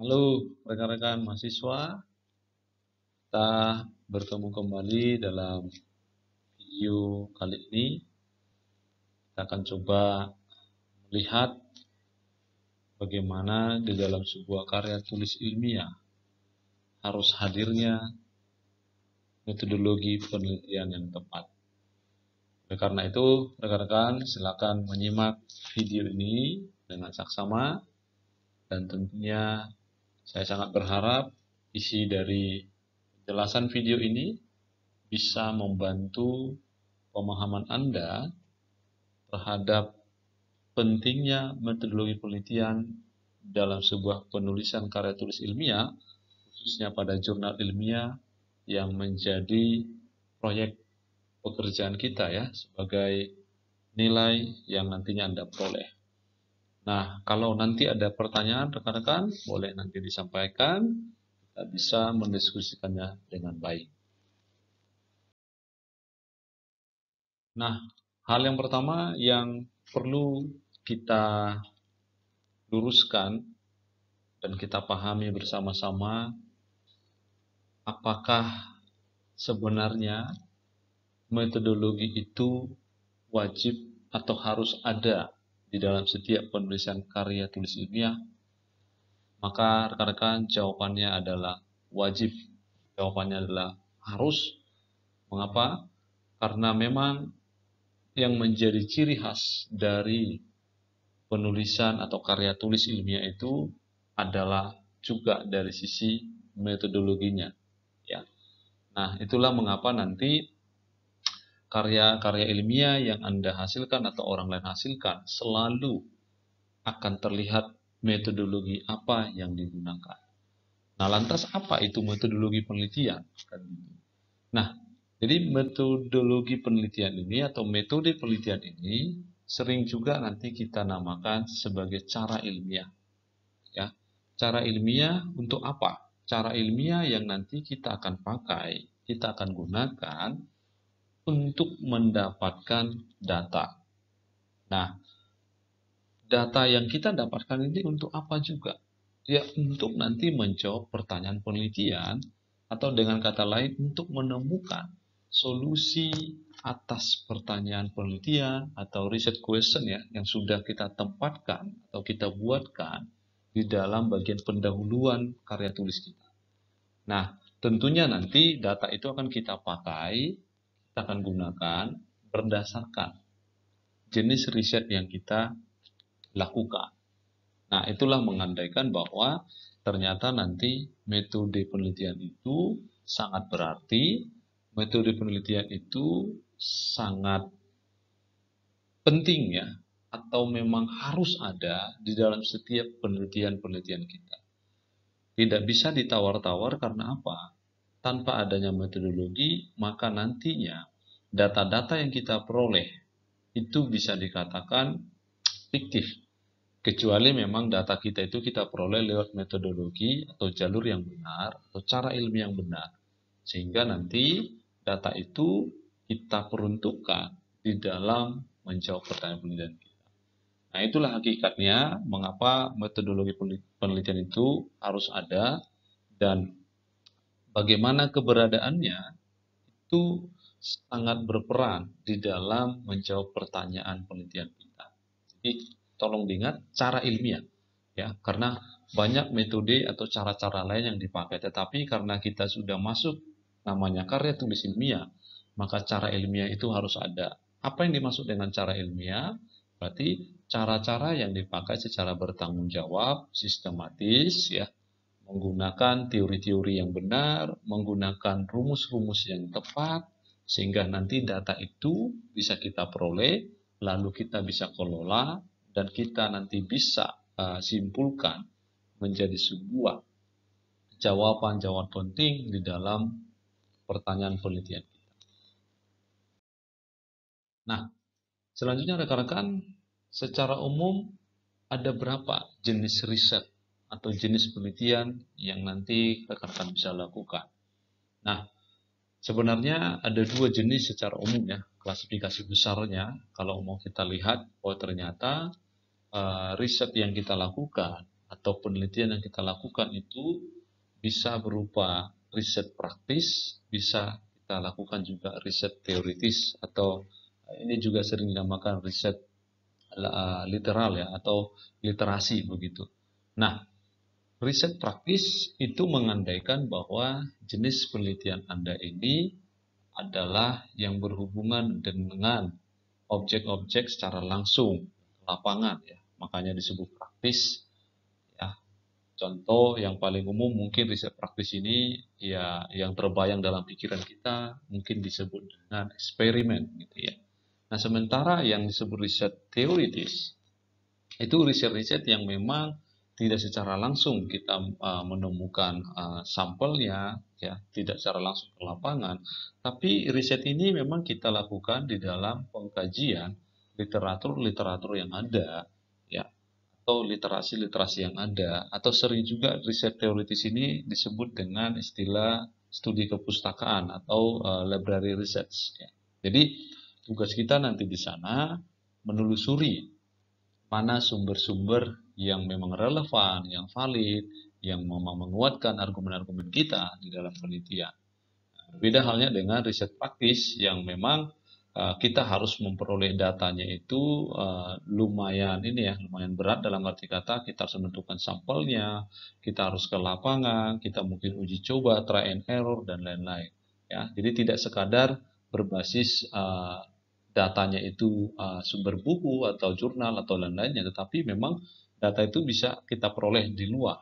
Halo rekan-rekan mahasiswa, kita bertemu kembali dalam video kali ini. Kita akan coba melihat bagaimana di dalam sebuah karya tulis ilmiah harus hadirnya metodologi penelitian yang tepat. Oleh karena itu, rekan-rekan silakan menyimak video ini dengan saksama, dan tentunya saya sangat berharap isi dari penjelasan video ini bisa membantu pemahaman Anda terhadap pentingnya metodologi penelitian dalam sebuah penulisan karya tulis ilmiah, khususnya pada jurnal ilmiah yang menjadi proyek pekerjaan kita ya, sebagai nilai yang nantinya Anda peroleh. Nah, kalau nanti ada pertanyaan rekan-rekan, boleh nanti disampaikan, kita bisa mendiskusikannya dengan baik. Nah, hal yang pertama yang perlu kita luruskan dan kita pahami bersama-sama, apakah sebenarnya metodologi itu wajib atau harus ada di dalam setiap penulisan karya tulis ilmiah? Maka rekan-rekan jawabannya adalah wajib. Jawabannya adalah harus. Mengapa? Karena memang yang menjadi ciri khas dari penulisan atau karya tulis ilmiah itu adalah juga dari sisi metodologinya, ya. Nah, itulah mengapa nanti karya-karya ilmiah yang Anda hasilkan atau orang lain hasilkan selalu akan terlihat metodologi apa yang digunakan. Nah, lantas apa itu metodologi penelitian? Nah, jadi metodologi penelitian ini atau metode penelitian ini sering juga nanti kita namakan sebagai cara ilmiah. Ya, cara ilmiah untuk apa? Cara ilmiah yang nanti kita akan pakai, kita akan gunakan untuk mendapatkan data. Nah, data yang kita dapatkan ini untuk apa juga? Ya, untuk nanti menjawab pertanyaan penelitian, atau dengan kata lain, untuk menemukan solusi atas pertanyaan penelitian atau riset question ya, yang sudah kita tempatkan atau kita buatkan di dalam bagian pendahuluan karya tulis kita. Nah, tentunya nanti data itu akan kita pakai, kita akan gunakan berdasarkan jenis riset yang kita lakukan. Nah, itulah mengandaikan bahwa ternyata nanti metode penelitian itu sangat berarti, metode penelitian itu sangat penting ya, atau memang harus ada di dalam setiap penelitian-penelitian kita. Tidak bisa ditawar-tawar karena apa? Tanpa adanya metodologi, maka nantinya data-data yang kita peroleh itu bisa dikatakan fiktif. Kecuali memang data kita itu kita peroleh lewat metodologi atau jalur yang benar, atau cara ilmiah yang benar. Sehingga nanti data itu kita peruntukkan di dalam menjawab pertanyaan penelitian kita. Nah, itulah hakikatnya mengapa metodologi penelitian itu harus ada, dan bagaimana keberadaannya itu sangat berperan di dalam menjawab pertanyaan penelitian kita. Jadi tolong diingat cara ilmiah ya, karena banyak metode atau cara-cara lain yang dipakai, tetapi karena kita sudah masuk namanya karya tulis ilmiah, maka cara ilmiah itu harus ada. Apa yang dimaksud dengan cara ilmiah? Berarti cara-cara yang dipakai secara bertanggung jawab, sistematis ya, menggunakan teori-teori yang benar, menggunakan rumus-rumus yang tepat, sehingga nanti data itu bisa kita peroleh, lalu kita bisa kelola, dan kita nanti bisa simpulkan menjadi sebuah jawaban-jawaban penting di dalam pertanyaan penelitian kita. Nah, selanjutnya rekan-rekan, secara umum ada berapa jenis riset atau jenis penelitian yang nanti rekan-rekan bisa lakukan? Nah, sebenarnya ada dua jenis secara umum ya, klasifikasi besarnya. Kalau mau kita lihat, oh ternyata riset yang kita lakukan atau penelitian yang kita lakukan itu bisa berupa riset praktis, bisa kita lakukan juga riset teoritis, atau ini juga sering dinamakan riset literal ya, atau literasi begitu. Nah, riset praktis itu mengandaikan bahwa jenis penelitian Anda ini adalah yang berhubungan dengan objek-objek secara langsung, lapangan ya. Makanya disebut praktis ya. Contoh yang paling umum mungkin riset praktis ini ya yang terbayang dalam pikiran kita mungkin disebut dengan eksperimen gitu ya. Nah, sementara yang disebut riset teoritis itu riset-riset yang memang tidak secara langsung kita menemukan sampelnya ya, tidak secara langsung ke lapangan, tapi riset ini memang kita lakukan di dalam pengkajian literatur-literatur yang ada ya, atau literasi-literasi yang ada, atau sering juga riset teoritis ini disebut dengan istilah studi kepustakaan atau library research ya. Jadi tugas kita nanti di sana menelusuri mana sumber-sumber yang memang relevan, yang valid, yang memang menguatkan argumen-argumen kita di dalam penelitian. Beda halnya dengan riset praktis yang memang kita harus memperoleh datanya itu lumayan lumayan berat, dalam arti kata kita harus menentukan sampelnya, kita harus ke lapangan, kita mungkin uji coba, try and error dan lain-lain. Ya, jadi tidak sekadar berbasis datanya itu sumber buku atau jurnal atau lain-lainnya, tetapi memang data itu bisa kita peroleh di luar,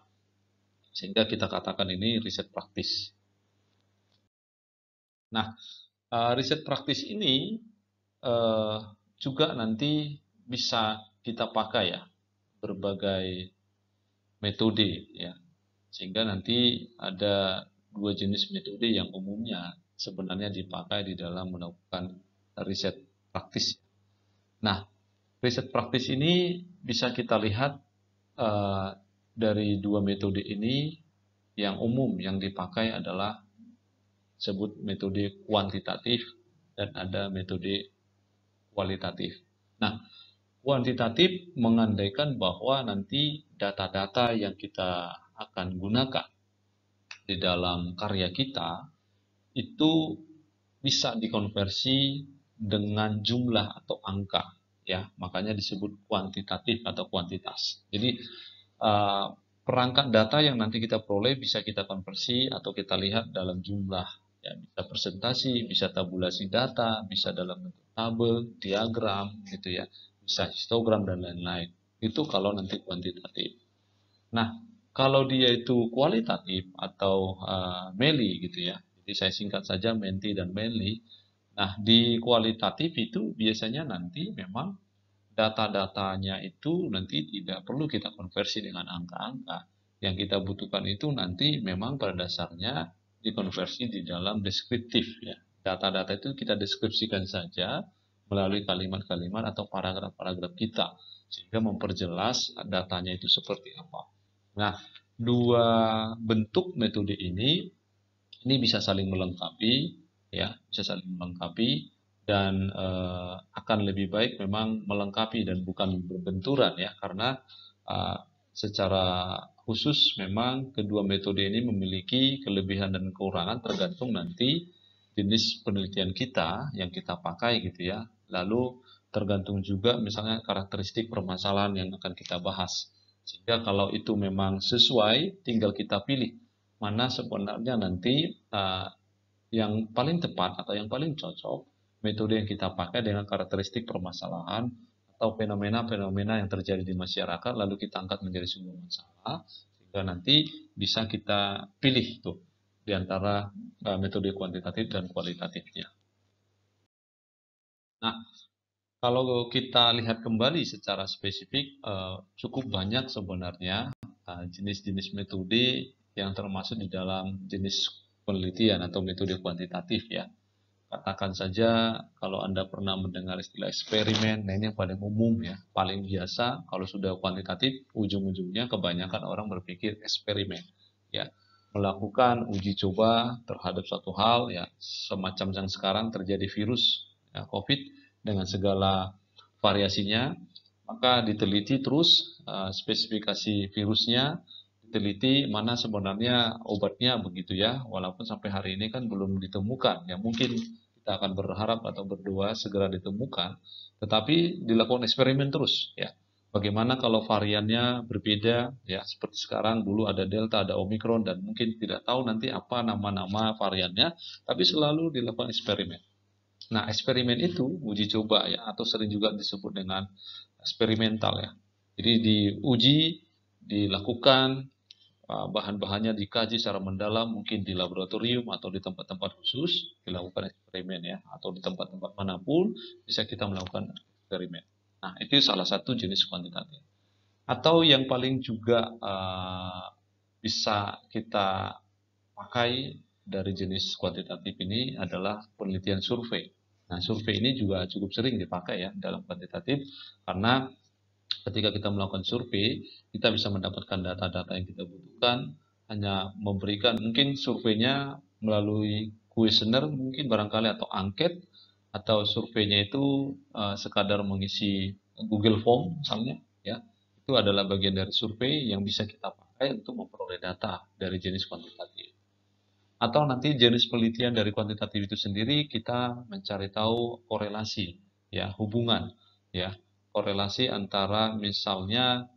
sehingga kita katakan ini riset praktis. Nah, riset praktis ini juga nanti bisa kita pakai ya, berbagai metode ya, sehingga nanti ada dua jenis metode yang umumnya sebenarnya dipakai di dalam melakukan riset praktis. Nah, riset praktis ini bisa kita lihat dari dua metode ini. Yang umum yang dipakai adalah sebut metode kuantitatif dan ada metode kualitatif. Nah, kuantitatif mengandaikan bahwa nanti data-data yang kita akan gunakan di dalam karya kita itu bisa dikonversi dengan jumlah atau angka ya, makanya disebut kuantitatif atau kuantitas. Jadi perangkat data yang nanti kita peroleh bisa kita konversi atau kita lihat dalam jumlah ya, bisa presentasi, bisa tabulasi data, bisa dalam bentuk tabel, diagram gitu ya, bisa histogram dan lain-lain. Itu kalau nanti kuantitatif. Nah, kalau dia itu kualitatif atau MELI gitu ya, jadi saya singkat saja MENTI dan MELI. Nah, di kualitatif itu biasanya nanti memang data-datanya itu nanti tidak perlu kita konversi dengan angka-angka. Yang kita butuhkan itu nanti memang pada dasarnya dikonversi di dalam deskriptif ya. Data-data itu kita deskripsikan saja melalui kalimat-kalimat atau paragraf-paragraf kita, sehingga memperjelas datanya itu seperti apa. Nah, dua bentuk metode ini bisa saling melengkapi ya, bisa saling melengkapi. Dan akan lebih baik memang melengkapi dan bukan berbenturan ya, karena secara khusus memang kedua metode ini memiliki kelebihan dan kekurangan tergantung nanti jenis penelitian kita yang kita pakai gitu ya, lalu tergantung juga misalnya karakteristik permasalahan yang akan kita bahas, sehingga kalau itu memang sesuai tinggal kita pilih mana sebenarnya nanti yang paling tepat atau yang paling cocok metode yang kita pakai dengan karakteristik permasalahan atau fenomena-fenomena yang terjadi di masyarakat, lalu kita angkat menjadi sebuah masalah, sehingga nanti bisa kita pilih tuh di antara metode kuantitatif dan kualitatifnya. Nah, kalau kita lihat kembali secara spesifik, cukup banyak sebenarnya jenis-jenis metode yang termasuk di dalam jenis penelitian atau metode kuantitatif ya. Katakan saja kalau Anda pernah mendengar istilah eksperimen, nah ini yang paling umum ya, paling biasa. Kalau sudah kuantitatif, ujung-ujungnya kebanyakan orang berpikir eksperimen ya, melakukan uji coba terhadap suatu hal ya, semacam yang sekarang terjadi virus ya, COVID dengan segala variasinya, Maka diteliti terus spesifikasi virusnya, diteliti mana sebenarnya obatnya begitu ya. Walaupun sampai hari ini kan belum ditemukan. Ya mungkin kita akan berharap atau berdoa segera ditemukan. Tetapi dilakukan eksperimen terus ya. Bagaimana kalau variannya berbeda ya, seperti sekarang dulu ada Delta, ada Omicron, dan mungkin tidak tahu nanti apa nama-nama variannya, tapi selalu dilakukan eksperimen. Nah, eksperimen itu uji coba ya, atau sering juga disebut dengan eksperimental ya. Jadi diuji, dilakukan, bahan-bahannya dikaji secara mendalam, mungkin di laboratorium atau di tempat-tempat khusus dilakukan eksperimen ya, atau di tempat-tempat manapun bisa kita melakukan eksperimen. Nah, itu salah satu jenis kuantitatif. Atau yang paling juga bisa kita pakai dari jenis kuantitatif ini adalah penelitian survei. Nah, survei ini juga cukup sering dipakai ya dalam kuantitatif, karena ketika kita melakukan survei, kita bisa mendapatkan data-data yang kita butuhkan, hanya memberikan mungkin surveinya melalui kuesioner mungkin barangkali, atau angket, atau surveinya itu sekadar mengisi Google Form misalnya ya. Itu adalah bagian dari survei yang bisa kita pakai untuk memperoleh data dari jenis kuantitatif. Atau nanti jenis penelitian dari kuantitatif itu sendiri kita mencari tahu korelasi, ya, hubungan, ya, korelasi antara misalnya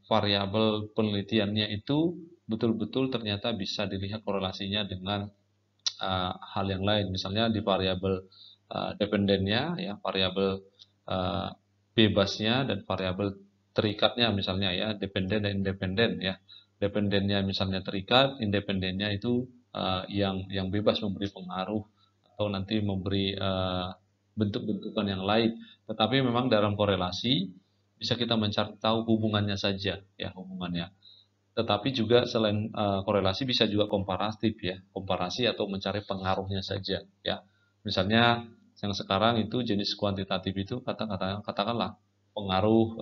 variabel penelitiannya itu betul-betul ternyata bisa dilihat korelasinya dengan hal yang lain, misalnya di variabel dependennya, ya, variabel uh, bebasnya dan variabel terikatnya misalnya ya, dependen dan independen ya. Dependennya misalnya terikat, independennya itu yang bebas memberi pengaruh atau nanti memberi bentuk-bentukan yang lain. Tetapi memang dalam korelasi bisa kita mencari tahu hubungannya saja ya, hubungannya. Tetapi juga selain korelasi bisa juga komparatif ya, komparasi atau mencari pengaruhnya saja ya. Misalnya yang sekarang itu jenis kuantitatif itu katakanlah pengaruh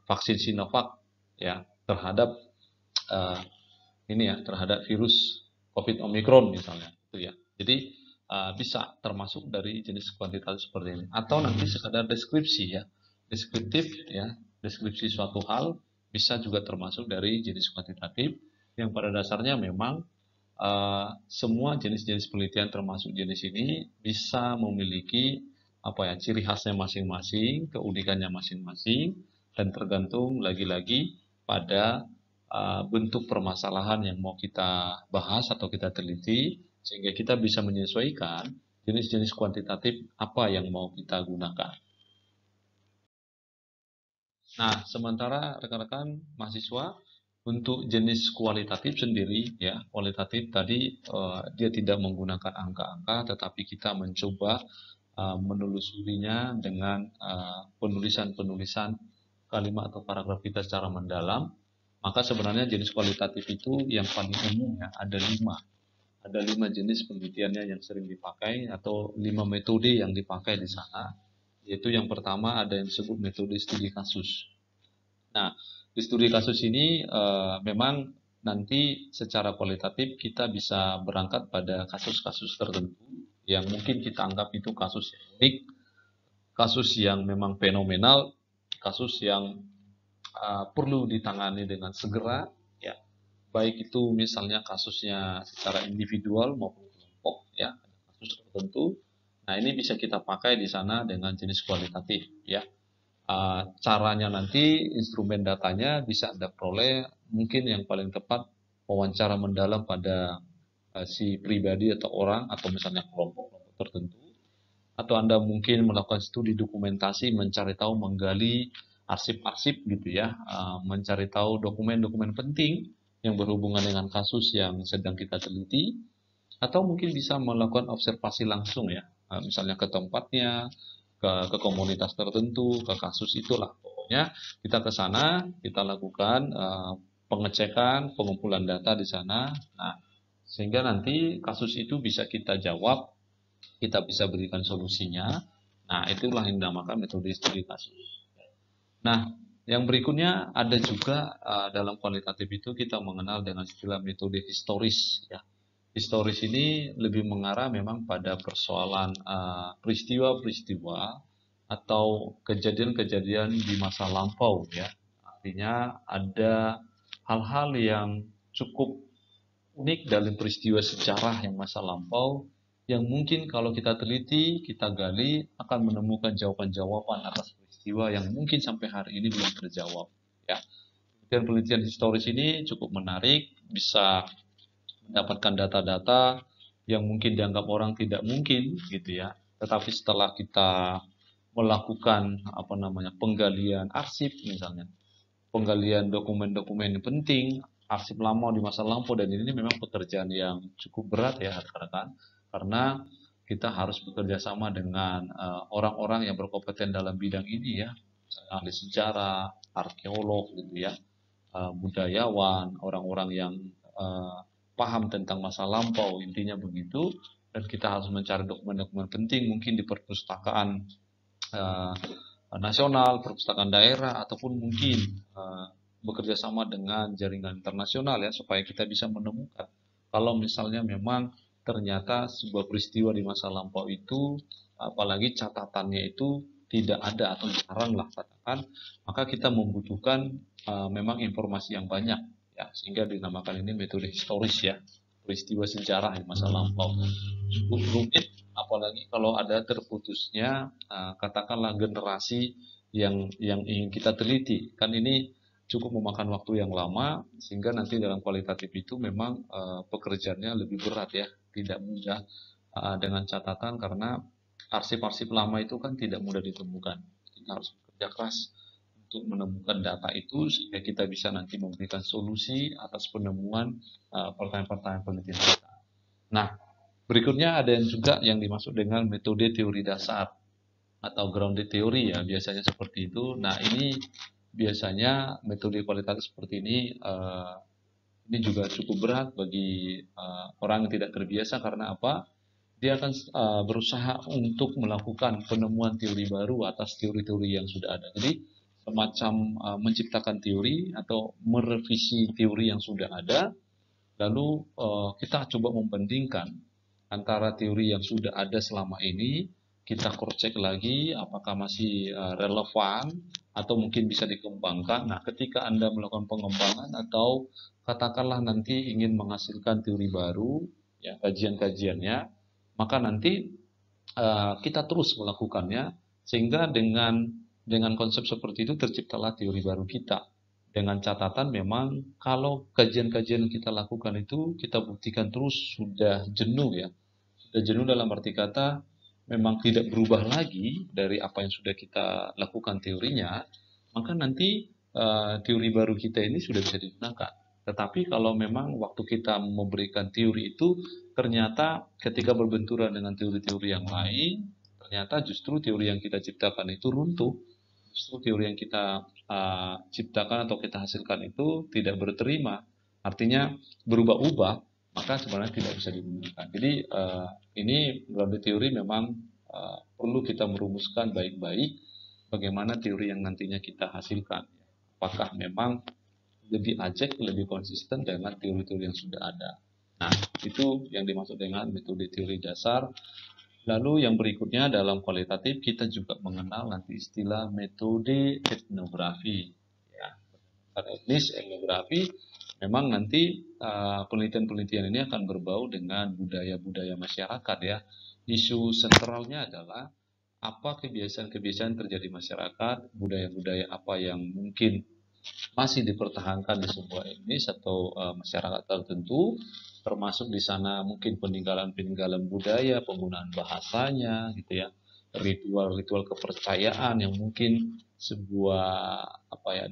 vaksin Sinovac ya terhadap uh, ini ya, terhadap virus COVID Omicron misalnya itu ya. Jadi bisa termasuk dari jenis kuantitatif seperti ini. Atau nanti sekadar deskripsi ya, deskriptif ya, deskripsi suatu hal bisa juga termasuk dari jenis kuantitatif yang pada dasarnya memang semua jenis-jenis penelitian termasuk jenis ini bisa memiliki apa ya, ciri khasnya masing-masing, keunikannya masing-masing, dan tergantung lagi-lagi pada bentuk permasalahan yang mau kita bahas atau kita teliti, sehingga kita bisa menyesuaikan jenis-jenis kuantitatif apa yang mau kita gunakan. Nah, sementara rekan-rekan mahasiswa untuk jenis kualitatif sendiri ya, kualitatif tadi dia tidak menggunakan angka-angka, tetapi kita mencoba menelusurinya dengan penulisan-penulisan kalimat atau paragraf kita secara mendalam. Maka sebenarnya jenis kualitatif itu yang paling umum ya, ada 5. Ada 5 jenis penelitiannya yang sering dipakai, atau 5 metode yang dipakai di sana. Yaitu yang pertama ada yang disebut metode studi kasus. Nah, di studi kasus ini memang nanti secara kualitatif kita bisa berangkat pada kasus-kasus tertentu yang mungkin kita anggap itu kasus yang unik, kasus yang memang fenomenal, kasus yang perlu ditangani dengan segera, ya. Baik itu misalnya kasusnya secara individual maupun kelompok, ya, kasus tertentu. Nah, ini bisa kita pakai di sana dengan jenis kualitatif, ya. Caranya nanti, instrumen datanya bisa Anda peroleh, mungkin yang paling tepat wawancara mendalam pada si pribadi atau orang, atau misalnya kelompok-kelompok tertentu. Atau Anda mungkin melakukan studi dokumentasi, mencari tahu, menggali arsip-arsip gitu ya, mencari tahu dokumen-dokumen penting yang berhubungan dengan kasus yang sedang kita teliti. Atau mungkin bisa melakukan observasi langsung ya, misalnya ke tempatnya, ke komunitas tertentu, ke kasus itulah. Pokoknya kita ke sana, kita lakukan pengecekan, pengumpulan data di sana. Nah, sehingga nanti kasus itu bisa kita jawab, kita bisa berikan solusinya. Nah, itulah yang dinamakan metode studi kasus. Nah, yang berikutnya ada juga dalam kualitatif itu kita mengenal dengan istilah metode historis ya. Historis ini lebih mengarah memang pada persoalan peristiwa-peristiwa atau kejadian-kejadian di masa lampau ya. Artinya ada hal-hal yang cukup unik dalam peristiwa sejarah yang masa lampau yang mungkin kalau kita teliti, kita gali akan menemukan jawaban-jawaban atas peristiwa yang mungkin sampai hari ini belum terjawab ya. Dan penelitian historis ini cukup menarik, bisa mendapatkan data-data yang mungkin dianggap orang tidak mungkin gitu ya. Tetapi setelah kita melakukan penggalian arsip misalnya, penggalian dokumen-dokumen yang penting, arsip lama di masa lampau, dan ini memang pekerjaan yang cukup berat ya rekan-rekan, karena kita harus bekerja sama dengan orang-orang yang berkompeten dalam bidang ini ya, ahli sejarah, arkeolog gitu ya, budayawan, orang-orang yang paham tentang masa lampau, intinya begitu. Dan kita harus mencari dokumen-dokumen penting mungkin di perpustakaan nasional, perpustakaan daerah, ataupun mungkin bekerja sama dengan jaringan internasional ya, supaya kita bisa menemukan kalau misalnya memang ternyata sebuah peristiwa di masa lampau itu, apalagi catatannya itu tidak ada atau jarang lah katakan, maka kita membutuhkan memang informasi yang banyak ya, sehingga dinamakan ini metode historis ya, peristiwa sejarah di masa lampau. Cukup rumit, apalagi kalau ada terputusnya katakanlah generasi yang ingin kita teliti, kan ini cukup memakan waktu yang lama, sehingga nanti dalam kualitatif itu memang pekerjaannya lebih berat ya, tidak mudah dengan catatan, karena arsip-arsip lama itu kan tidak mudah ditemukan. Kita harus bekerja keras untuk menemukan data itu sehingga kita bisa nanti memberikan solusi atas penemuan pertanyaan-pertanyaan penelitian kita. Nah, berikutnya ada yang juga yang dimaksud dengan metode teori dasar atau grounded theory ya, biasanya seperti itu. Nah, ini biasanya metode kualitatif seperti ini juga cukup berat bagi orang yang tidak terbiasa, karena apa? Dia akan berusaha untuk melakukan penemuan teori baru atas teori-teori yang sudah ada. Jadi semacam menciptakan teori atau merevisi teori yang sudah ada, lalu kita coba membandingkan antara teori yang sudah ada selama ini, kita cross-check lagi apakah masih relevan atau mungkin bisa dikembangkan. Nah, ketika Anda melakukan pengembangan atau katakanlah nanti ingin menghasilkan teori baru, ya kajian-kajiannya, maka nanti kita terus melakukannya, sehingga dengan konsep seperti itu terciptalah teori baru kita. Dengan catatan memang kalau kajian-kajian yang kita lakukan itu kita buktikan terus sudah jenuh ya. Sudah jenuh dalam arti kata memang tidak berubah lagi dari apa yang sudah kita lakukan teorinya, maka nanti teori baru kita ini sudah bisa digunakan. Tetapi kalau memang waktu kita memberikan teori itu ternyata ketika berbenturan dengan teori-teori yang lain, ternyata justru teori yang kita ciptakan itu runtuh. Justru teori yang kita ciptakan atau kita hasilkan itu tidak berterima. Artinya berubah-ubah, maka sebenarnya tidak bisa digunakan. Jadi ini grounded teori memang perlu kita merumuskan baik-baik bagaimana teori yang nantinya kita hasilkan. Apakah memang lebih ajak, lebih konsisten dengan teori-teori yang sudah ada. Nah, itu yang dimaksud dengan metode teori dasar. Lalu yang berikutnya dalam kualitatif kita juga mengenal nanti istilah metode etnografi. Ya, etnis, etnografi, memang nanti penelitian-penelitian ini akan berbau dengan budaya-budaya masyarakat ya. Isu sentralnya adalah apa kebiasaan-kebiasaan terjadi masyarakat, budaya-budaya apa yang mungkin masih dipertahankan di sebuah etnis atau masyarakat tertentu, termasuk di sana mungkin peninggalan-peninggalan budaya, penggunaan bahasanya, gitu ya, ritual-ritual kepercayaan yang mungkin sebuah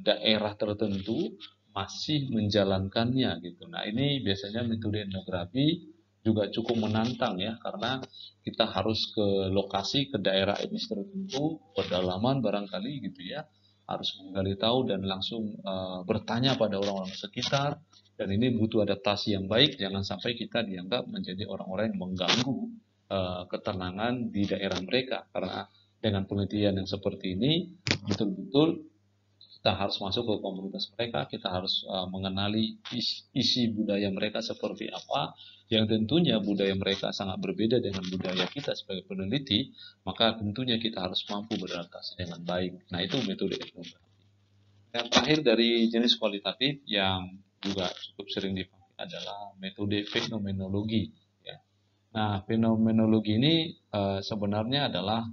daerah tertentu masih menjalankannya gitu. Nah, ini biasanya metode etnografi juga cukup menantang ya, karena kita harus ke lokasi, ke daerah etnis tertentu, pedalaman barangkali gitu ya, harus menggali tahu dan langsung bertanya pada orang-orang sekitar, dan ini butuh adaptasi yang baik, jangan sampai kita dianggap menjadi orang-orang yang mengganggu ketenangan di daerah mereka, karena dengan penelitian yang seperti ini betul-betul Kita harus masuk ke komunitas mereka, kita harus mengenali isi budaya mereka seperti apa, yang tentunya budaya mereka sangat berbeda dengan budaya kita sebagai peneliti, maka tentunya kita harus mampu beradaptasi dengan baik. Nah, itu metode etnografi. Yang terakhir dari jenis kualitatif yang juga cukup sering dipakai adalah metode fenomenologi. Ya. Nah, fenomenologi ini sebenarnya adalah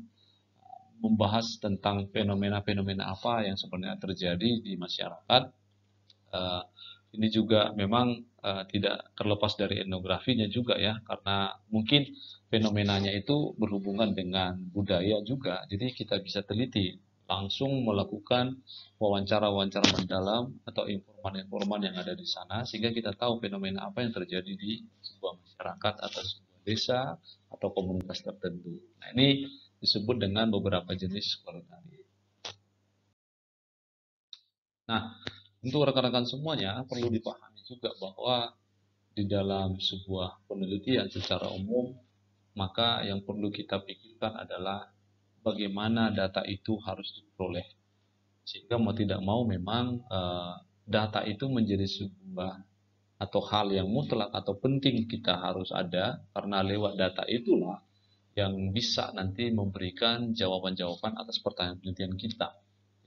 membahas tentang fenomena-fenomena apa yang sebenarnya terjadi di masyarakat. Uh, ini juga memang tidak terlepas dari etnografinya juga ya, karena mungkin fenomenanya itu berhubungan dengan budaya juga. Jadi kita bisa teliti, langsung melakukan wawancara-wawancara mendalam atau informan-informan yang ada di sana, sehingga kita tahu fenomena apa yang terjadi di sebuah masyarakat atau sebuah desa atau komunitas tertentu. Nah, ini disebut dengan beberapa jenis kualitatif. Nah, untuk rekan-rekan semuanya perlu dipahami juga bahwa di dalam sebuah penelitian secara umum, maka yang perlu kita pikirkan adalah bagaimana data itu harus diperoleh. Sehingga mau tidak mau memang data itu menjadi sebuah atau hal yang mutlak atau penting kita harus ada, karena lewat data itulah yang bisa nanti memberikan jawaban-jawaban atas pertanyaan penelitian kita.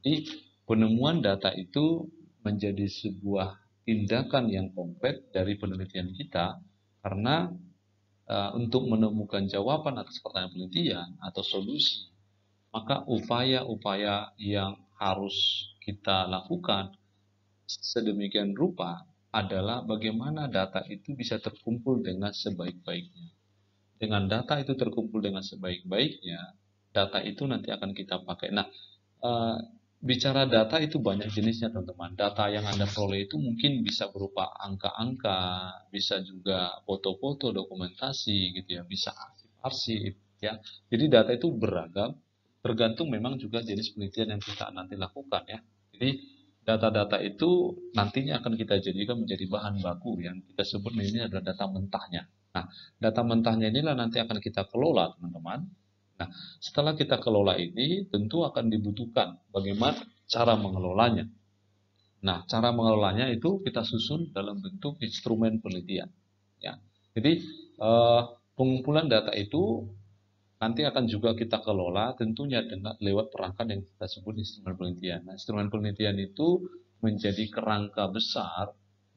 Jadi penemuan data itu menjadi sebuah tindakan yang konkret dari penelitian kita, karena untuk menemukan jawaban atas pertanyaan penelitian atau solusi, maka upaya-upaya yang harus kita lakukan sedemikian rupa adalah bagaimana data itu bisa terkumpul dengan sebaik-baiknya. Dengan data itu terkumpul dengan sebaik-baiknya, data itu nanti akan kita pakai. Nah, eh, bicara data itu banyak jenisnya teman-teman. Data yang Anda peroleh itu mungkin bisa berupa angka-angka, bisa juga foto-foto, dokumentasi gitu ya, bisa arsip-arsip ya. Jadi data itu beragam, tergantung memang juga jenis penelitian yang kita nanti lakukan ya. Jadi data-data itu nantinya akan kita jadikan menjadi bahan baku yang kita sebut ini adalah data mentahnya. Nah, data mentahnya inilah nanti akan kita kelola teman-teman. Nah, setelah kita kelola ini, tentu akan dibutuhkan bagaimana cara mengelolanya. Nah, cara mengelolanya itu kita susun dalam bentuk instrumen penelitian. Ya. Jadi, pengumpulan data itu nanti akan juga kita kelola tentunya dengan lewat perangkat yang kita sebut instrumen penelitian. Nah, instrumen penelitian itu menjadi kerangka besar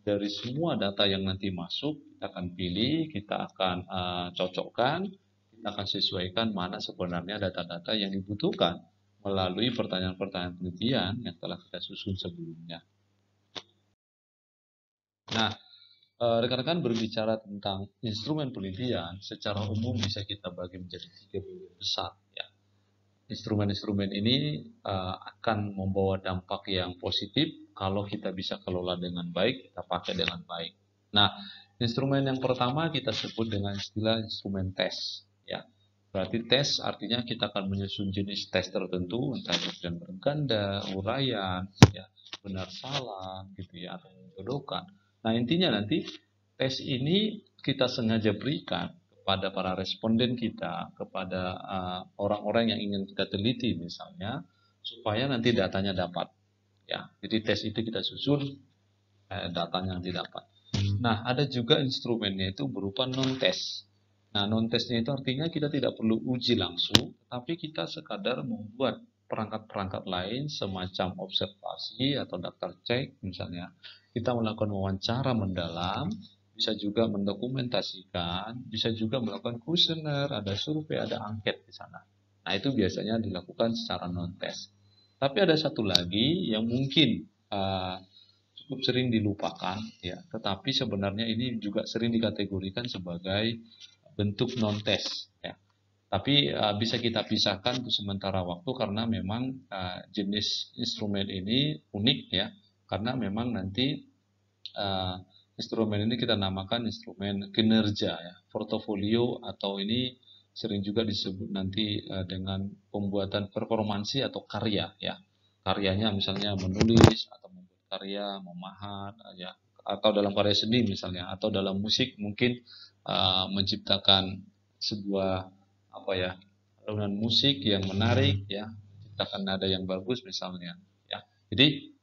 dari semua data yang nanti masuk. Kita akan pilih, kita akan cocokkan, kita akan sesuaikan mana sebenarnya data-data yang dibutuhkan melalui pertanyaan-pertanyaan penelitian yang telah kita susun sebelumnya. Nah, rekan-rekan berbicara tentang instrumen penelitian, secara umum bisa kita bagi menjadi 3 bagian besar. Ya. Instrumen-instrumen ini akan membawa dampak yang positif kalau kita bisa kelola dengan baik, kita pakai dengan baik. Nah, instrumen yang pertama kita sebut dengan istilah instrumen tes. Ya. Berarti tes artinya kita akan menyusun jenis tes tertentu, entah itu yang berganda, uraian, ya, benar salah, gitu ya, atau menjodohkan. Nah, intinya nanti tes ini kita sengaja berikan kepada para responden kita, kepada orang-orang yang ingin kita teliti misalnya, supaya nanti datanya dapat. Ya, jadi tes itu kita susun, datanya nanti dapat. Nah, ada juga instrumennya itu berupa non-test. Nah, non-testnya itu artinya kita tidak perlu uji langsung, tapi kita sekadar membuat perangkat-perangkat lain semacam observasi atau daftar cek misalnya. Kita melakukan wawancara mendalam, bisa juga mendokumentasikan, bisa juga melakukan kuesioner, ada survei, ada angket di sana. Nah, itu biasanya dilakukan secara non-test. Tapi ada satu lagi yang mungkin cukup sering dilupakan ya, tetapi sebenarnya ini juga sering dikategorikan sebagai bentuk non test ya. Tapi bisa kita pisahkan untuk sementara waktu karena memang jenis instrumen ini unik ya, karena memang nanti instrumen ini kita namakan instrumen kinerja ya, portofolio, atau ini sering juga disebut nanti dengan pembuatan performansi atau karya ya. Karyanya misalnya menulis atau membuat karya, memahat ya, atau dalam karya seni misalnya, atau dalam musik mungkin menciptakan sebuah apa ya, alunan musik yang menarik ya, menciptakan nada yang bagus misalnya ya. Jadi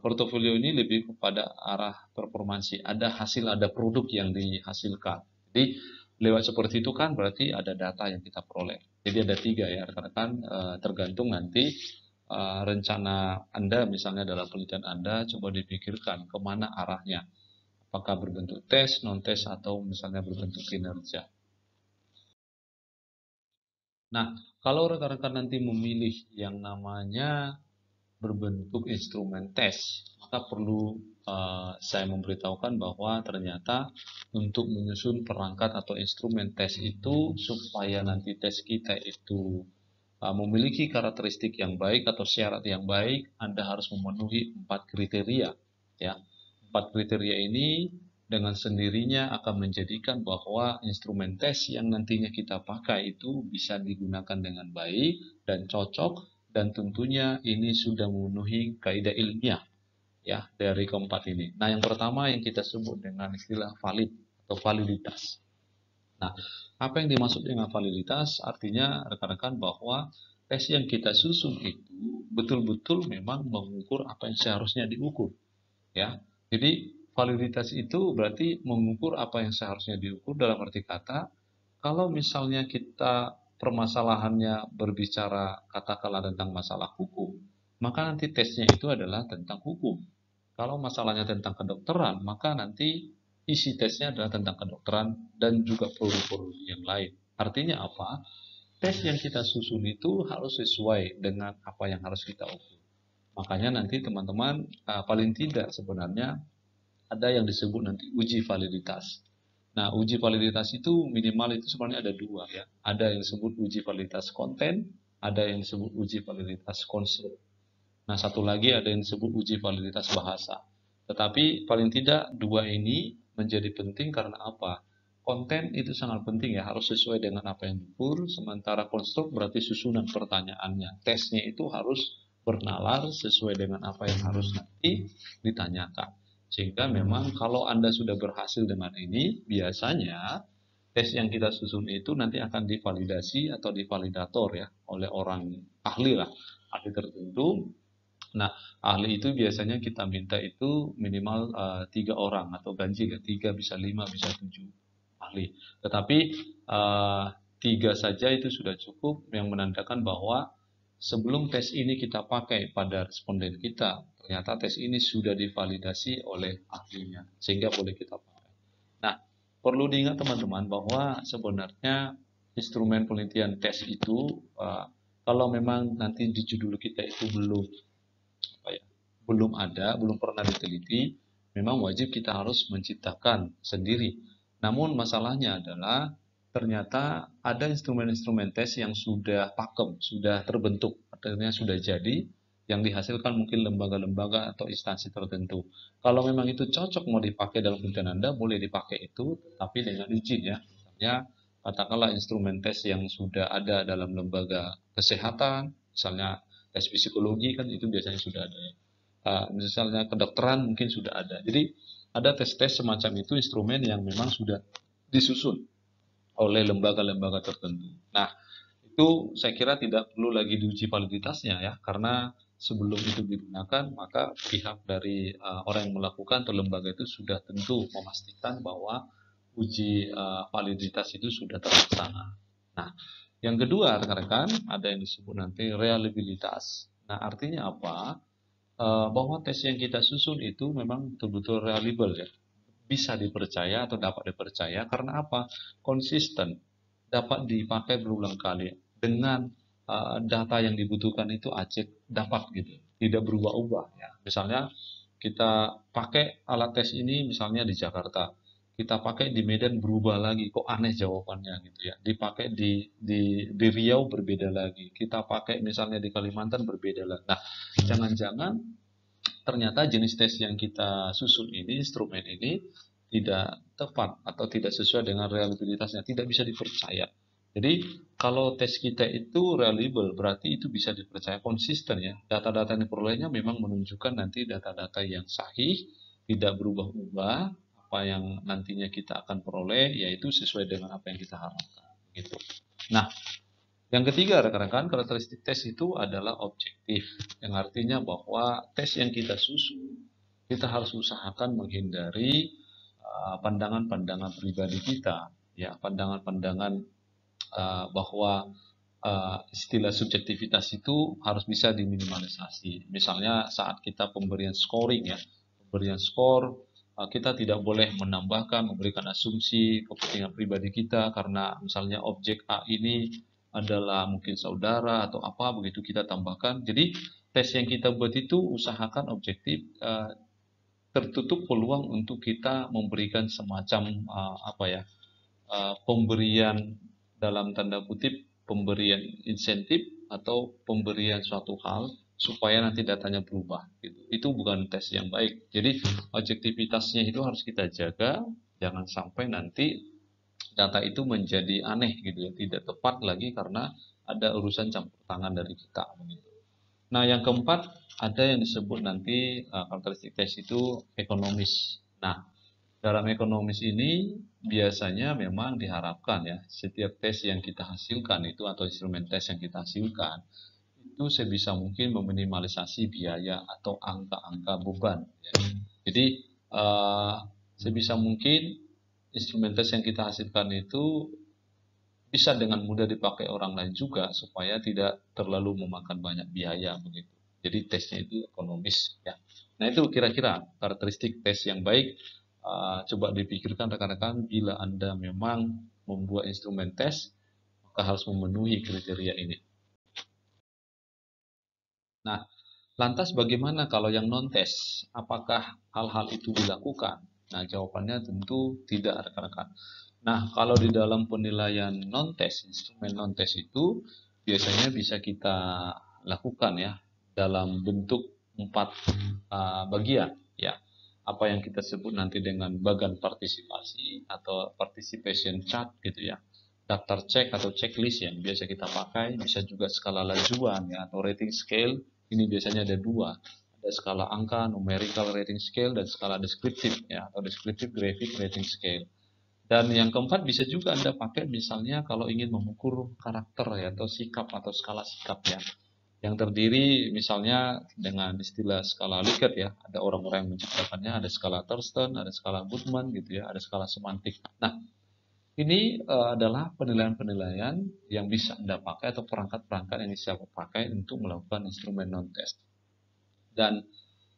portofolio ini lebih kepada arah performansi. Ada hasil, ada produk yang dihasilkan. Jadi lewat seperti itu kan berarti ada data yang kita peroleh. Jadi ada 3 ya rekan-rekan, tergantung nanti rencana Anda misalnya dalam penelitian Anda, coba dipikirkan kemana arahnya. Apakah berbentuk tes, non-tes, atau misalnya berbentuk kinerja. Nah, kalau rekan-rekan nanti memilih yang namanya berbentuk instrumen tes, maka perlu saya memberitahukan bahwa ternyata untuk menyusun perangkat atau instrumen tes itu supaya nanti tes kita itu memiliki karakteristik yang baik atau syarat yang baik, Anda harus memenuhi 4 kriteria. Ya, 4 kriteria ini dengan sendirinya akan menjadikan bahwa instrumen tes yang nantinya kita pakai itu bisa digunakan dengan baik dan cocok, dan tentunya ini sudah memenuhi kaidah ilmiah ya dari keempat ini. Nah, yang pertama yang kita sebut dengan istilah valid atau validitas. Nah, apa yang dimaksud dengan validitas? Artinya rekan-rekan bahwa tes yang kita susun itu betul-betul memang mengukur apa yang seharusnya diukur, ya. Jadi validitas itu berarti mengukur apa yang seharusnya diukur, dalam arti kata, kalau misalnya kita permasalahannya berbicara katakanlah tentang masalah hukum, maka nanti tesnya itu adalah tentang hukum. Kalau masalahnya tentang kedokteran, maka nanti isi tesnya adalah tentang kedokteran dan juga produk-produk yang lain. Artinya apa? Tes yang kita susun itu harus sesuai dengan apa yang harus kita ukur. Makanya nanti teman-teman paling tidak sebenarnya ada yang disebut nanti uji validitas. Nah, uji validitas itu minimal itu sebenarnya ada 2 ya. Ada yang disebut uji validitas konten, ada yang disebut uji validitas konstruk. Nah, satu lagi ada yang disebut uji validitas bahasa. Tetapi paling tidak 2 ini menjadi penting karena apa? Konten itu sangat penting ya, harus sesuai dengan apa yang diukur, sementara konstruk berarti susunan pertanyaannya. Tesnya itu harus bernalar sesuai dengan apa yang harus nanti ditanyakan. Sehingga memang kalau Anda sudah berhasil dengan ini, biasanya tes yang kita susun itu nanti akan divalidasi atau divalidator ya oleh orang ahli lah, ahli tertentu. Nah, ahli itu biasanya kita minta itu minimal 3 orang atau ganjil ya, 3 bisa 5 bisa 7 ahli. Tetapi 3 saja itu sudah cukup yang menandakan bahwa sebelum tes ini kita pakai pada responden kita, ternyata tes ini sudah divalidasi oleh ahlinya, sehingga boleh kita pakai. Nah, perlu diingat teman-teman bahwa sebenarnya instrumen penelitian tes itu kalau memang nanti di judul kita itu belum ada, belum pernah diteliti, memang wajib kita harus menciptakan sendiri. Namun masalahnya adalah ternyata ada instrumen-instrumen tes yang sudah pakem, sudah terbentuk, artinya sudah jadi, yang dihasilkan mungkin lembaga-lembaga atau instansi tertentu. Kalau memang itu cocok mau dipakai dalam penelitian Anda, boleh dipakai itu, tapi dengan izin ya. Misalnya, katakanlah instrumen tes yang sudah ada dalam lembaga kesehatan, misalnya tes psikologi kan itu biasanya sudah ada ya. Misalnya kedokteran mungkin sudah ada. Jadi ada tes-tes semacam itu, instrumen yang memang sudah disusun oleh lembaga-lembaga tertentu. Nah, itu saya kira tidak perlu lagi diuji validitasnya ya, karena sebelum itu digunakan maka pihak dari orang yang melakukan atau lembaga itu sudah tentu memastikan bahwa uji validitas itu sudah terlaksana. Nah, yang kedua rekan-rekan ada yang disebut nanti reliabilitas. Nah, artinya apa? Bahwa tes yang kita susun itu memang betul-betul reliable ya, bisa dipercaya atau dapat dipercaya karena apa? Konsisten, dapat dipakai berulang kali dengan data yang dibutuhkan itu acak dapat gitu, tidak berubah-ubah ya. Misalnya kita pakai alat tes ini misalnya di Jakarta, kita pakai di Medan berubah lagi, kok aneh jawabannya gitu ya. Dipakai di Riau berbeda lagi, kita pakai misalnya di Kalimantan berbeda lagi. Nah, jangan-jangan ternyata jenis tes yang kita susun ini, instrumen ini tidak tepat atau tidak sesuai dengan reliabilitasnya, tidak bisa dipercaya. Jadi kalau tes kita itu reliable, berarti itu bisa dipercaya, konsisten ya. Data-data yang diperolehnya memang menunjukkan nanti data-data yang sahih, tidak berubah-ubah, apa yang nantinya kita akan peroleh, yaitu sesuai dengan apa yang kita harapkan. Gitu. Nah, Yang ketiga, rekan-rekan, karakteristik tes itu adalah objektif, yang artinya bahwa tes yang kita susun, kita harus usahakan menghindari pandangan-pandangan pribadi kita, ya, pandangan-pandangan bahwa istilah subjektivitas itu harus bisa diminimalisasi. Misalnya saat kita pemberian scoring ya, pemberian skor, kita tidak boleh menambahkan, memberikan asumsi kepentingan pribadi kita karena misalnya objek A ini adalah mungkin saudara atau apa begitu kita tambahkan. Jadi tes yang kita buat itu usahakan objektif, tertutup peluang untuk kita memberikan semacam pemberian dalam tanda kutip pemberian insentif atau pemberian suatu hal supaya nanti datanya berubah gitu. Itu bukan tes yang baik. Jadi objektivitasnya itu harus kita jaga, jangan sampai nanti data itu menjadi aneh gitu ya, tidak tepat lagi karena ada urusan campur tangan dari kita begitu. Nah, yang keempat ada yang disebut nanti karakteristik tes itu ekonomis. Nah, dalam ekonomis ini biasanya memang diharapkan ya, setiap tes yang kita hasilkan itu atau instrumen tes yang kita hasilkan itu sebisa mungkin meminimalisasi biaya atau angka-angka beban. Ya. Jadi sebisa mungkin instrumen tes yang kita hasilkan itu bisa dengan mudah dipakai orang lain juga supaya tidak terlalu memakan banyak biaya begitu. Jadi tesnya itu ekonomis ya. Nah itu kira-kira karakteristik tes yang baik. Coba dipikirkan rekan-rekan bila Anda memang membuat instrumen tes maka harus memenuhi kriteria ini. Nah, lantas bagaimana kalau yang non-tes? Apakah hal-hal itu dilakukan? Nah, jawabannya tentu tidak, rekan-rekan. Nah, kalau di dalam penilaian non-tes, instrumen non-tes itu biasanya bisa kita lakukan ya dalam bentuk 4 bagian ya. Apa yang kita sebut nanti dengan bagan partisipasi atau participation chart gitu ya. Daftar cek atau checklist yang biasa kita pakai, bisa juga skala lajuan ya atau rating scale. Ini biasanya ada dua, ada skala angka numerical rating scale dan skala deskriptif ya atau deskriptif graphic rating scale. Dan yang keempat bisa juga Anda pakai misalnya kalau ingin mengukur karakter ya atau sikap atau skala sikap ya. Yang terdiri misalnya dengan istilah skala Likert ya, ada orang-orang yang menciptakannya, ada skala Thurston, ada skala Goodman gitu ya, ada skala semantik. Nah, ini adalah penilaian-penilaian yang bisa Anda pakai atau perangkat-perangkat yang bisa Anda pakai untuk melakukan instrumen non-test. Dan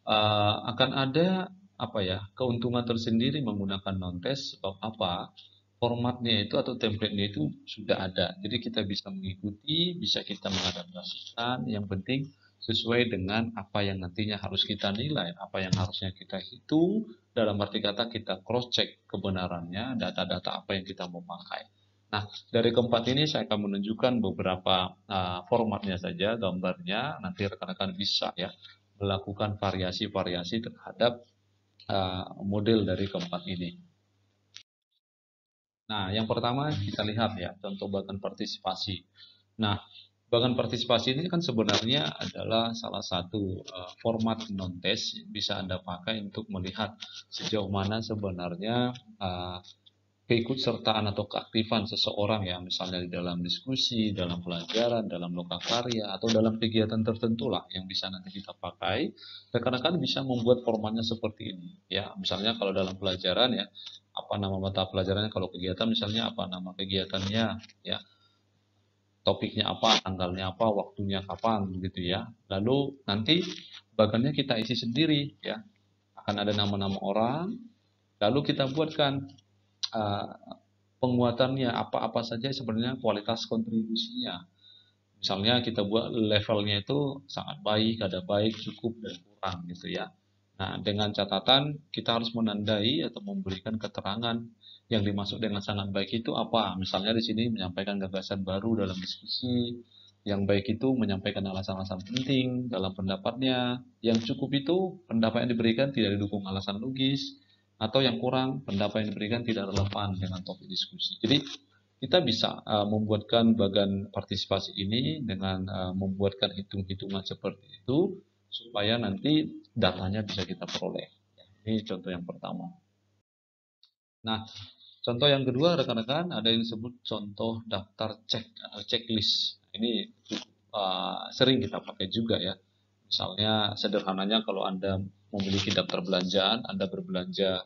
akan ada keuntungan tersendiri menggunakan non-test. Sebab apa? Formatnya itu atau template-nya itu sudah ada. Jadi kita bisa mengikuti, bisa kita mengadaptasikan. Yang penting sesuai dengan apa yang nantinya harus kita nilai, apa yang harusnya kita hitung. Dalam arti kata kita cross-check kebenarannya, data-data apa yang kita mau pakai. Nah, dari keempat ini saya akan menunjukkan beberapa formatnya saja, gambarnya. Nanti rekan-rekan bisa ya melakukan variasi-variasi terhadap model dari keempat ini. Nah, yang pertama kita lihat ya, contoh bagan partisipasi. Nah, bagan partisipasi ini kan sebenarnya adalah salah satu format non-test yang bisa Anda pakai untuk melihat sejauh mana sebenarnya keikutsertaan atau keaktifan seseorang ya, misalnya di dalam diskusi, dalam pelajaran, dalam lokakarya, atau dalam kegiatan tertentu lah yang bisa nanti kita pakai. Rekan-rekan bisa membuat formatnya seperti ini ya, misalnya kalau dalam pelajaran ya, apa nama mata pelajarannya, kalau kegiatan misalnya apa nama kegiatannya ya, topiknya apa, tanggalnya apa, waktunya kapan gitu ya. Lalu nanti bagannya kita isi sendiri ya, akan ada nama-nama orang, lalu kita buatkan uh, penguatannya apa-apa saja sebenarnya kualitas kontribusinya. Misalnya kita buat levelnya itu sangat baik, ada baik, cukup, dan kurang gitu ya. Nah, dengan catatan kita harus menandai atau memberikan keterangan yang dimaksud dengan sangat baik itu apa. Misalnya di sini menyampaikan gagasan baru dalam diskusi, yang baik itu menyampaikan alasan-alasan penting dalam pendapatnya, yang cukup itu pendapat yang diberikan tidak didukung alasan logis, atau yang kurang pendapat yang diberikan tidak relevan dengan topik diskusi. Jadi kita bisa membuatkan bagan partisipasi ini dengan membuatkan hitung-hitungan seperti itu supaya nanti datanya bisa kita peroleh. Ini contoh yang pertama. Nah, Contoh yang kedua, rekan-rekan, ada yang disebut contoh daftar cek atau checklist. Ini sering kita pakai juga ya. Misalnya sederhananya kalau Anda memiliki daftar belanjaan, Anda berbelanja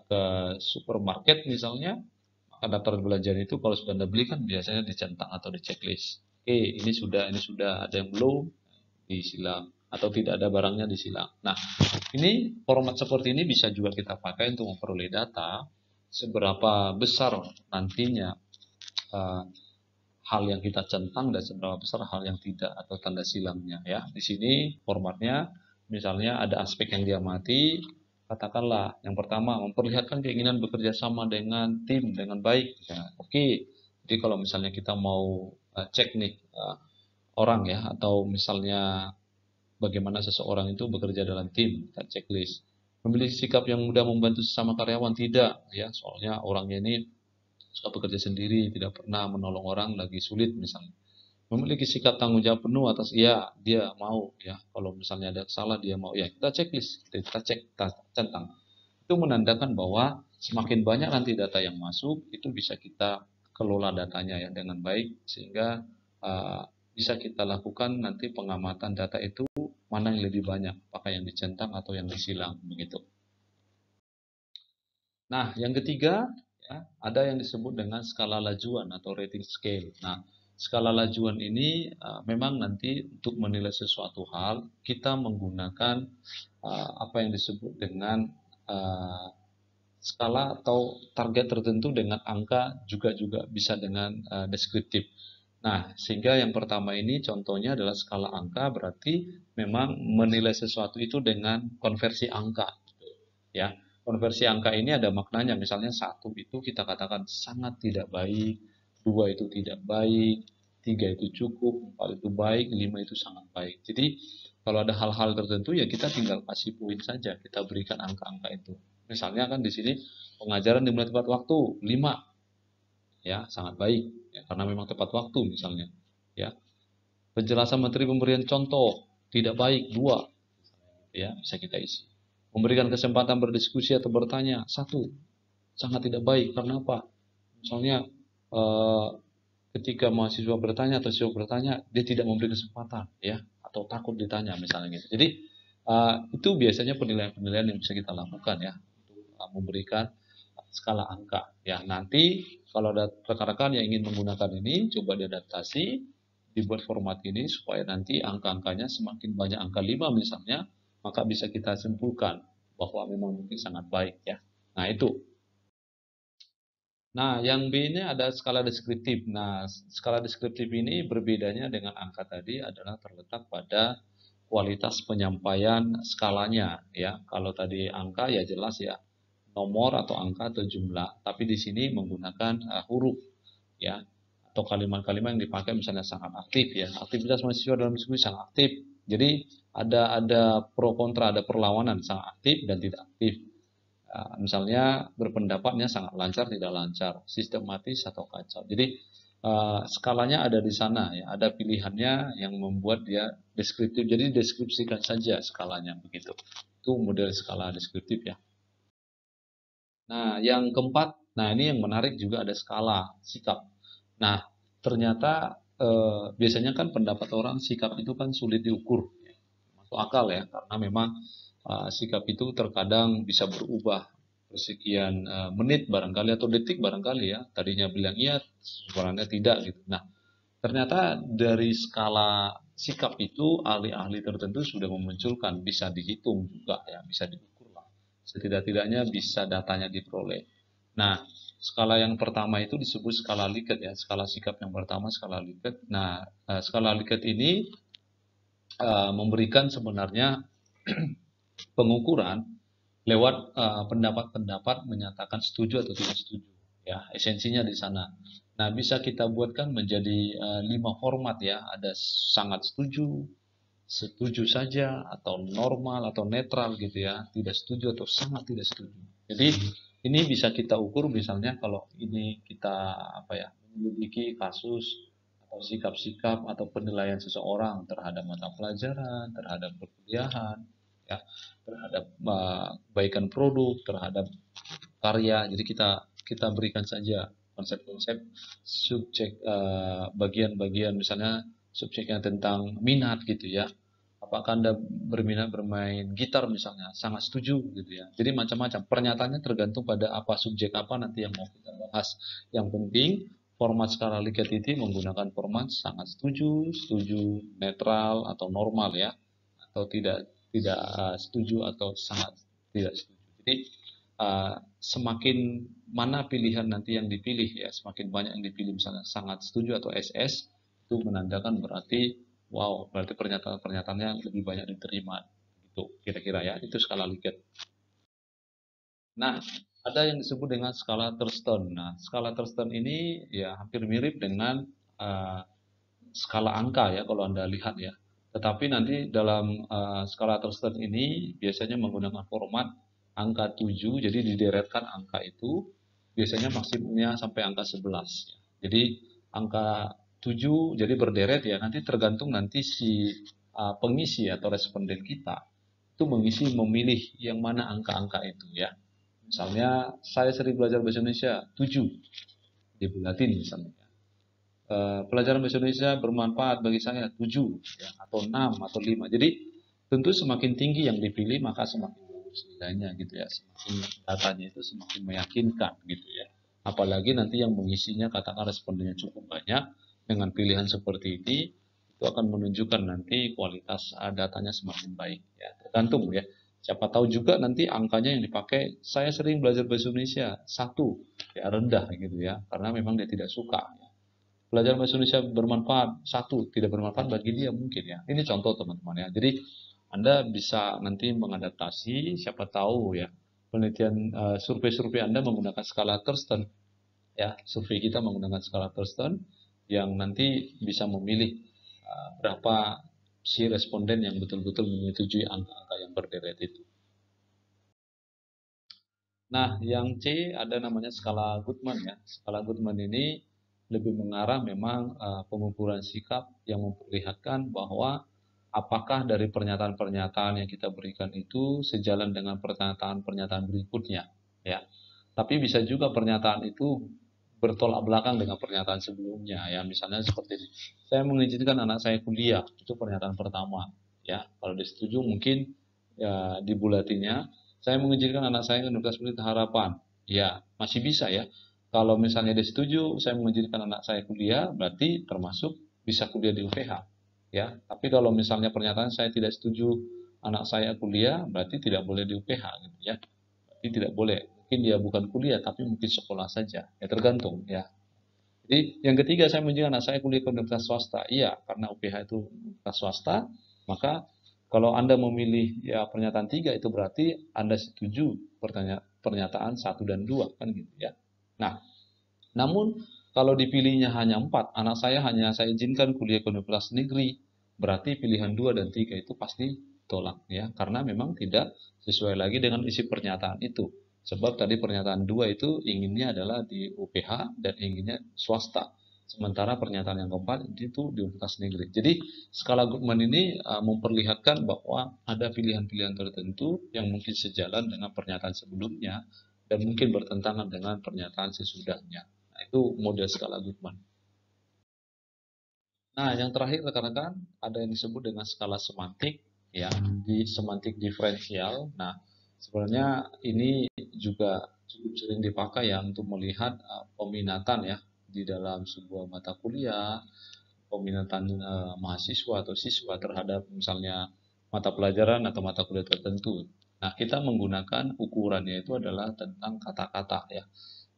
ke supermarket misalnya, maka daftar belanjaan itu kalau sudah Anda beli kan biasanya dicentang atau di checklist. Oke, ini sudah, ada yang belum, disilang, atau tidak ada barangnya disilang. Nah, ini format seperti ini bisa juga kita pakai untuk memperoleh data seberapa besar nantinya uh, hal yang kita centang dan seberapa besar hal yang tidak atau tanda silangnya ya. Di sini formatnya misalnya ada aspek yang diamati, katakanlah yang pertama memperlihatkan keinginan bekerja sama dengan tim dengan baik. Ya, oke. Jadi kalau misalnya kita mau cek nih orang ya, atau misalnya bagaimana seseorang itu bekerja dalam tim, kita checklist. Memiliki sikap yang mudah membantu sesama karyawan, tidak ya, soalnya orangnya ini suka bekerja sendiri, tidak pernah menolong orang lagi sulit misalnya. Memiliki sikap tanggung jawab penuh atas, iya dia mau ya, kalau misalnya ada salah dia mau ya, kita checklist, kita cek, kita centang. Itu menandakan bahwa semakin banyak nanti data yang masuk, itu bisa kita kelola datanya ya dengan baik, sehingga uh, bisa kita lakukan nanti pengamatan data itu mana yang lebih banyak, apakah yang dicentang atau yang disilang begitu. Nah, yang ketiga ya, ada yang disebut dengan skala lajuan atau rating scale. Nah, skala lajuan ini memang nanti untuk menilai sesuatu hal kita menggunakan apa yang disebut dengan skala atau target tertentu dengan angka, juga bisa dengan deskriptif. Nah, sehingga yang pertama ini contohnya adalah skala angka, berarti memang menilai sesuatu itu dengan konversi angka. Ya, konversi angka ini ada maknanya. Misalnya satu itu kita katakan sangat tidak baik, dua itu tidak baik, tiga itu cukup, empat itu baik, lima itu sangat baik. Jadi kalau ada hal-hal tertentu ya kita tinggal kasih poin saja, kita berikan angka-angka itu. Misalnya kan di sini pengajaran dimulai tepat waktu 5, ya sangat baik ya, karena memang tepat waktu misalnya. Ya, penjelasan materi pemberian contoh tidak baik 2, ya bisa kita isi. Memberikan kesempatan berdiskusi atau bertanya 1, sangat tidak baik karena apa? Misalnya ketika mahasiswa bertanya atau siswa bertanya dia tidak memberi kesempatan ya, atau takut ditanya misalnya gitu. Jadi itu biasanya penilaian-penilaian yang bisa kita lakukan ya untuk memberikan skala angka. Ya, nanti kalau ada rekan-rekan yang ingin menggunakan ini, coba diadaptasi, dibuat format ini supaya nanti angka-angkanya semakin banyak angka 5 misalnya, maka bisa kita simpulkan bahwa memang mungkin sangat baik ya. Nah, itu. Nah, yang B ini ada skala deskriptif. Nah, skala deskriptif ini berbedanya dengan angka tadi adalah terletak pada kualitas penyampaian skalanya ya. Kalau tadi angka ya jelas ya, nomor atau angka atau jumlah, tapi di sini menggunakan huruf ya, atau kalimat-kalimat yang dipakai misalnya sangat aktif ya. Aktivitas mahasiswa dalam diskusi sangat aktif. Jadi ada pro kontra, ada perlawanan, sangat aktif dan tidak aktif. Misalnya berpendapatnya sangat lancar, tidak lancar, sistematis atau kacau. Jadi skalanya ada di sana ya, ada pilihannya yang membuat dia deskriptif. Jadi deskripsikan saja skalanya begitu. Itu model skala deskriptif ya. Nah, yang keempat, nah ini yang menarik juga ada skala sikap. Nah, ternyata biasanya kan pendapat orang sikap itu kan sulit diukur, masuk akal ya, karena memang sikap itu terkadang bisa berubah persekian menit barangkali atau detik barangkali ya. Tadinya bilang iya, sebenarnya tidak gitu. Nah, ternyata dari skala sikap itu ahli-ahli tertentu sudah memunculkan, bisa dihitung juga ya, bisa diukur lah. Setidak-tidaknya bisa datanya diperoleh. Nah, skala yang pertama itu disebut skala Likert ya, skala sikap yang pertama skala Likert. Nah, skala Likert ini memberikan sebenarnya pengukuran lewat pendapat-pendapat menyatakan setuju atau tidak setuju. Ya, esensinya di sana. Nah, bisa kita buatkan menjadi 5 format ya. Ada sangat setuju, setuju saja, atau normal atau netral gitu ya. Tidak setuju atau sangat tidak setuju. Jadi ini bisa kita ukur misalnya kalau ini kita apa ya, memiliki kasus atau sikap-sikap atau penilaian seseorang terhadap mata pelajaran, terhadap perkuliahan, ya, terhadap kebaikan produk, terhadap karya. Jadi kita kita berikan saja konsep-konsep subjek, bagian-bagian misalnya subjeknya tentang minat gitu ya. Apakah Anda berminat bermain gitar misalnya? Sangat setuju gitu ya. Jadi macam-macam. Pernyataannya tergantung pada apa subjek apa nanti yang mau kita bahas. Yang penting format skala Likert itu menggunakan format sangat setuju, setuju, netral atau normal ya. Atau tidak setuju atau sangat tidak setuju. Jadi semakin mana pilihan nanti yang dipilih ya, semakin banyak yang dipilih misalnya sangat setuju atau SS, itu menandakan berarti wow, berarti pernyataan-pernyataannya lebih banyak diterima. Itu kira-kira ya, itu skala Likert. Nah, ada yang disebut dengan skala Thurston. Nah, skala Thurston ini ya hampir mirip dengan uh, skala angka ya kalau Anda lihat ya. Tetapi nanti dalam skala Thurston ini biasanya menggunakan format angka 7, jadi dideretkan angka itu biasanya maksimumnya sampai angka 11. Jadi angka 7 jadi berderet ya, nanti tergantung nanti si pengisi atau responden kita itu memilih yang mana angka-angka itu ya. Misalnya saya sering belajar bahasa Indonesia 7 dibulatin misalnya. Pelajaran bahasa Indonesia bermanfaat bagi saya 7 ya, atau 6 atau 5. Jadi tentu semakin tinggi yang dipilih maka semakin bagus nilainya gitu ya. Semakin datanya itu semakin meyakinkan gitu ya. Apalagi nanti yang mengisinya katakan respondennya cukup banyak dengan pilihan seperti ini itu akan menunjukkan nanti kualitas datanya semakin baik ya. Tergantung ya. Siapa tahu juga nanti angkanya yang dipakai saya sering belajar bahasa Indonesia 1 ya rendah gitu ya karena memang dia tidak suka ya. Pelajaran bahasa Indonesia bermanfaat 1, tidak bermanfaat bagi dia mungkin ya. Ini contoh teman-teman ya. Jadi Anda bisa nanti mengadaptasi, siapa tahu ya penelitian survei-survei Anda menggunakan skala Thurston ya. Survei kita menggunakan skala Thurston yang nanti bisa memilih berapa si responden yang betul-betul menyetujui angka-angka yang berderet itu. Nah, yang C ada namanya skala Goodman ya. Skala Goodman ini lebih mengarah memang pengukuran sikap yang memperlihatkan bahwa apakah dari pernyataan-pernyataan yang kita berikan itu sejalan dengan pernyataan-pernyataan berikutnya ya. Tapi bisa juga pernyataan itu bertolak belakang dengan pernyataan sebelumnya ya. Misalnya seperti ini. Saya mengizinkan anak saya kuliah, itu pernyataan pertama ya. Kalau disetujui mungkin ya dibulatinya saya mengizinkan anak saya ke Universitas Pelita Harapan. Ya, masih bisa ya. Kalau misalnya dia setuju, saya mengizinkan anak saya kuliah, berarti termasuk bisa kuliah di UPH. Ya, tapi kalau misalnya pernyataan saya tidak setuju anak saya kuliah, berarti tidak boleh di UPH gitu ya. Berarti tidak boleh. Mungkin dia bukan kuliah, tapi mungkin sekolah saja. Ya tergantung ya. Jadi yang ketiga saya menunjukkan anak saya kuliah ke universitas swasta. Iya, karena UPH itu universitas swasta, maka kalau Anda memilih ya pernyataan 3 itu berarti Anda setuju pernyataan 1 dan 2 kan gitu ya. Nah, namun kalau dipilihnya hanya 4, anak saya hanya saya izinkan kuliah ke universitas negeri, berarti pilihan 2 dan 3 itu pasti tolak ya, karena memang tidak sesuai lagi dengan isi pernyataan itu. Sebab tadi pernyataan 2 itu inginnya adalah di UPH dan inginnya swasta. Sementara pernyataan yang keempat itu di universitas negeri. Jadi skala Goodman ini memperlihatkan bahwa ada pilihan-pilihan tertentu yang mungkin sejalan dengan pernyataan sebelumnya dan mungkin bertentangan dengan pernyataan sesudahnya. Nah, itu model skala Goodman. Nah, yang terakhir rekan-rekan ada yang disebut dengan skala semantik, ya, di semantik diferensial. Nah, sebenarnya ini juga cukup sering dipakai ya untuk melihat peminatan ya di dalam sebuah mata kuliah, peminatan mahasiswa atau siswa terhadap misalnya mata pelajaran atau mata kuliah tertentu. Nah, kita menggunakan ukurannya itu adalah tentang kata-kata ya.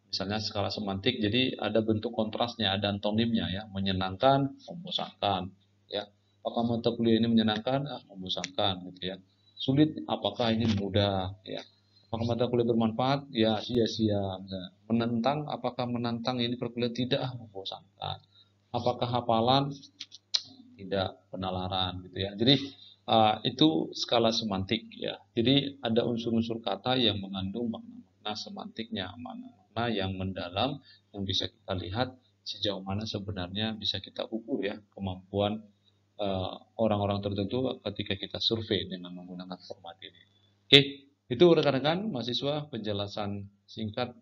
Misalnya skala semantik, jadi ada bentuk kontrasnya, ada antonimnya ya, menyenangkan, membosankan, ya. Apakah mata kuliah ini menyenangkan? Membosankan, gitu ya. Sulit, apakah ini mudah, ya. Apakah mata kuliah bermanfaat? Ya, sia-sia. Menentang, apakah menantang ini perkuliahan? Tidak, membosankan. Apakah hafalan? Tidak, penalaran, gitu ya. Jadi itu skala semantik ya. Jadi ada unsur-unsur kata yang mengandung makna semantiknya, makna yang mendalam yang bisa kita lihat sejauh mana sebenarnya bisa kita ukur ya kemampuan orang-orang tertentu ketika kita survei dengan menggunakan format ini. Oke, itu rekan-rekan mahasiswa penjelasan singkat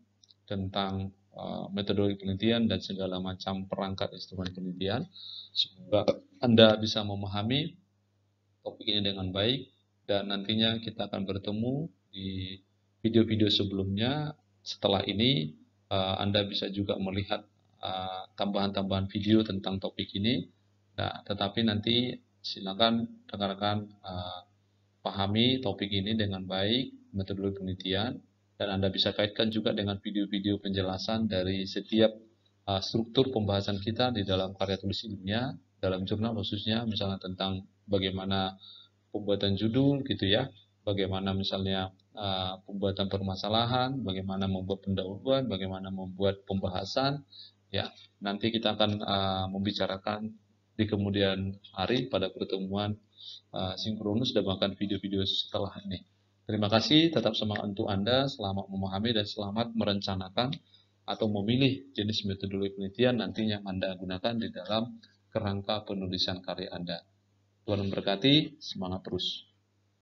tentang metodologi penelitian dan segala macam perangkat instrumen penelitian. Semoga Anda bisa memahami topik ini dengan baik, dan nantinya kita akan bertemu di video-video sebelumnya. Setelah ini Anda bisa juga melihat tambahan-tambahan video tentang topik ini. Nah, tetapi nanti silakan rekan-rekan pahami topik ini dengan baik, metodologi penelitian, dan Anda bisa kaitkan juga dengan video-video penjelasan dari setiap struktur pembahasan kita di dalam karya tulis ilmiah, dalam jurnal khususnya, misalnya tentang bagaimana pembuatan judul gitu ya, bagaimana misalnya pembuatan permasalahan, bagaimana membuat pendahuluan, bagaimana membuat pembahasan, ya. Nanti kita akan membicarakan di kemudian hari pada pertemuan sinkronus dan bahkan video-video setelah ini. Terima kasih, tetap semangat untuk Anda, selamat memahami dan selamat merencanakan atau memilih jenis metodologi penelitian nantinya Anda gunakan di dalam kerangka penulisan karya Anda. Tuhan memberkati, semangat terus.